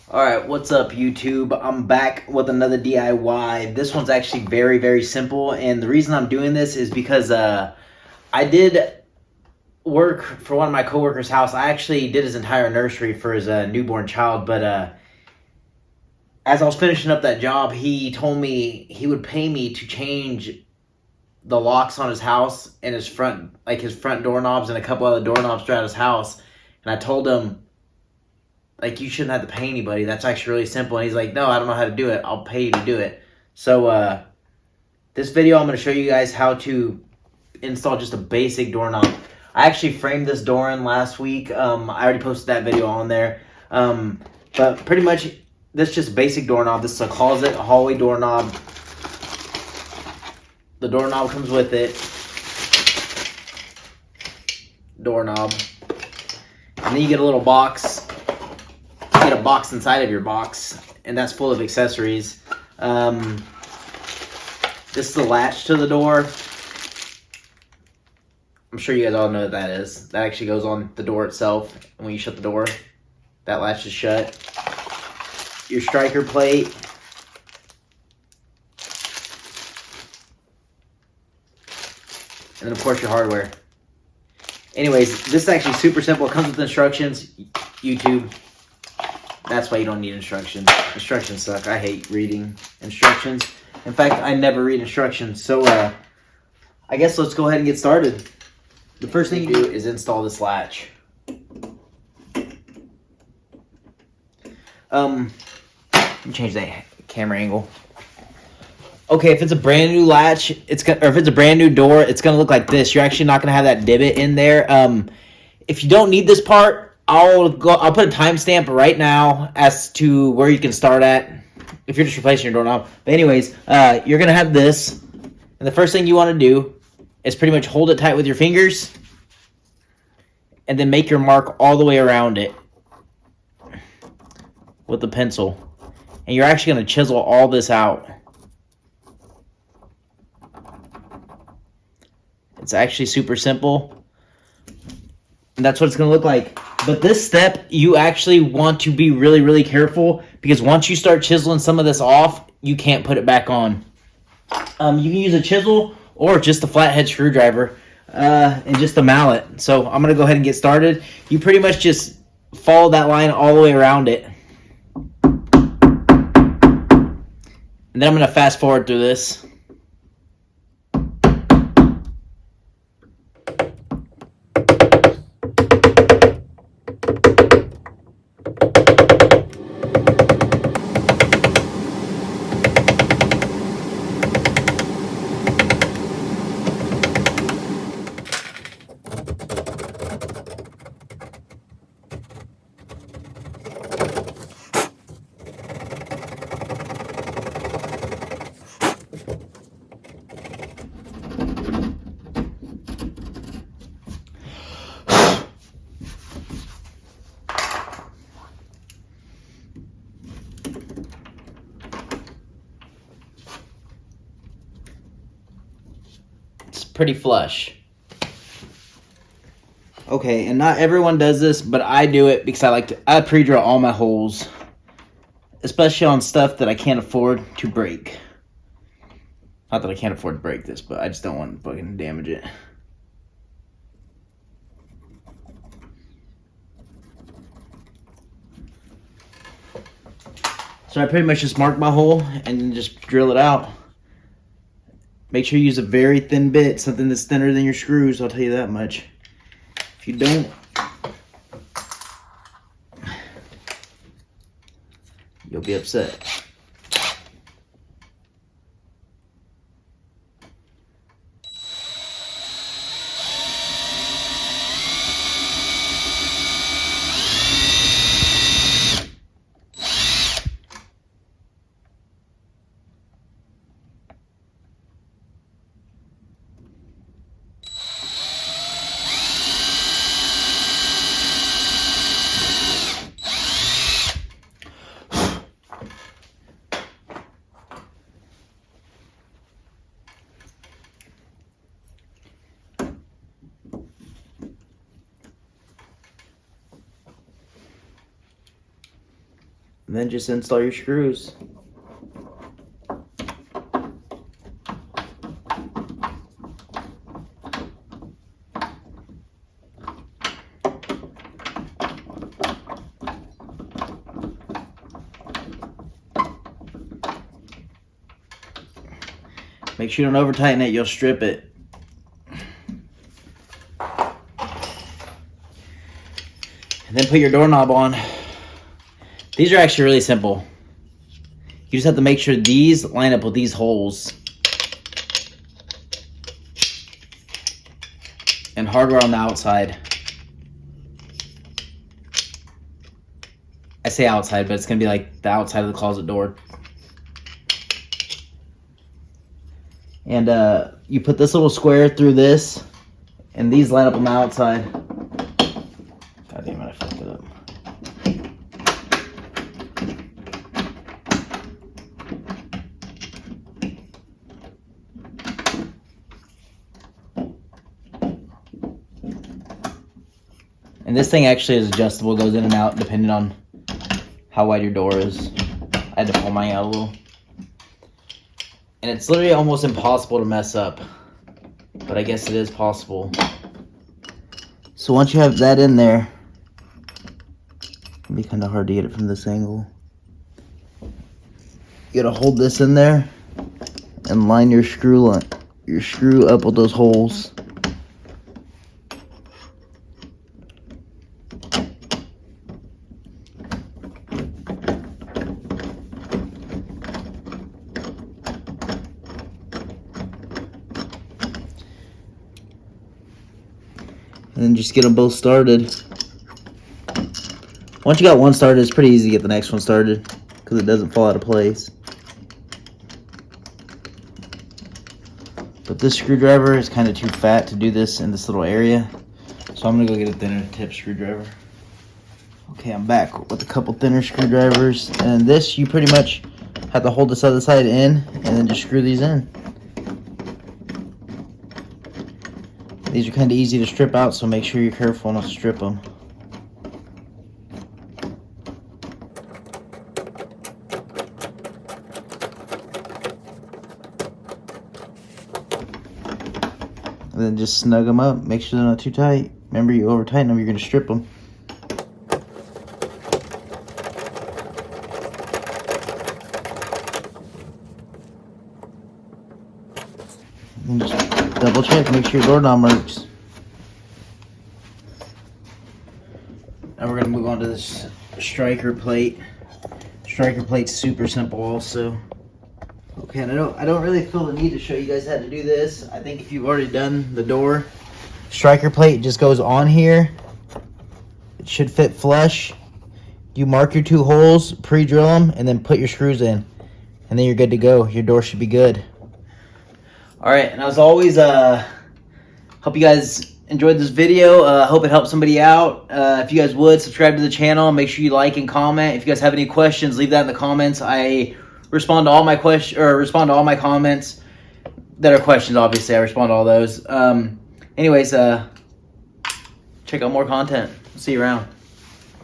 Alright, what's up YouTube? I'm back with another DIY. This one's actually very, very simple, and the reason I'm doing this is because I did work for one of my coworkers' house. I actually did his entire nursery for his newborn child, but as I was finishing up that job, he told me he would pay me to change the locks on his house and his front doorknobs and a couple other doorknobs throughout his house. And I told him, like, you shouldn't have to pay anybody. That's actually really simple. And he's like, no, I don't know how to do it. I'll pay you to do it. So this video, I'm going to show you guys how to install just a basic doorknob. I actually framed this door in last week. I already posted that video on there. But pretty much, this is just a basic doorknob. This is a closet, a hallway doorknob. The doorknob comes with it. Doorknob. And then you get a little box. You get a box inside of your box, and that's full of accessories. This is the latch to the door. I'm sure you guys all know what that is. That actually goes on the door itself, and when you shut the door, that latch is shut. Your striker plate. And then, of course, your hardware. Anyways, this is actually super simple. It comes with instructions. YouTube. That's why you don't need instructions. Instructions suck. I hate reading instructions. In fact, I never read instructions. So, I guess let's go ahead and get started. The first thing you do is install this latch. Let me change that camera angle. Okay, if it's a brand new latch, or if it's a brand new door, it's gonna look like this. You're actually not gonna have that divot in there. If you don't need this part, I'll put a timestamp right now as to where you can start at if you're just replacing your doorknob. But anyways, you're gonna have this, and the first thing you want to do is pretty much hold it tight with your fingers, and then make your mark all the way around it with the pencil. And you're actually gonna chisel all this out. It's actually super simple. And that's what it's going to look like. But this step, you actually want to be really, really careful, because once you start chiseling some of this off, you can't put it back on. You can use a chisel or just a flathead screwdriver and just a mallet. So I'm going to go ahead and get started. You pretty much just follow that line all the way around it. And then I'm going to fast forward through this. Pretty flush. Okay, and not everyone does this, but I do it because I pre-drill all my holes, especially on stuff that I can't afford to break. Not that I can't afford to break this, but I just don't want to fucking damage it. So I pretty much just mark my hole and then just drill it out. Make sure you use a very thin bit, something that's thinner than your screws, I'll tell you that much. If you don't, you'll be upset. And then just install your screws. Make sure you don't over tighten it, you'll strip it. And then put your doorknob on. These are actually really simple. You just have to make sure these line up with these holes. And hardware on the outside. I say outside, but it's gonna be like the outside of the closet door. And you put this little square through this, and these line up on the outside. God damn it, I fucked it up. And this thing actually is adjustable, goes in and out depending on how wide your door is. I had to pull mine out a little. And it's literally almost impossible to mess up, but I guess it is possible. So once you have that in there, it'll be kind of hard to get it from this angle. You gotta hold this in there and line your screw up with those holes. And then just get them both started. Once you got one started, it's pretty easy to get the next one started because it doesn't fall out of place. But this screwdriver is kind of too fat to do this in this little area, so I'm gonna go get a thinner tip screwdriver. Okay, I'm back with a couple thinner screwdrivers, and this you pretty much have to hold this other side in and then just screw these in. These are kind of easy to strip out, so make sure you're careful not to strip them. And then just snug them up. Make sure they're not too tight. Remember, you over tighten them, you're going to strip them. And just double check, make sure your doorknob works. Now we're going to move on to this striker plate. Striker plate's super simple also. Okay, and I don't really feel the need to show you guys how to do this. I think if you've already done the door, striker plate just goes on here. It should fit flush. You mark your 2 holes, pre-drill them, and then put your screws in. And then you're good to go. Your door should be good. Alright, and as always, hope you guys enjoyed this video. Hope it helped somebody out. If you guys would, subscribe to the channel. Make sure you like and comment. If you guys have any questions, leave that in the comments. I respond to all my comments that are questions. Obviously, I respond to all those. Anyways, check out more content. See you around.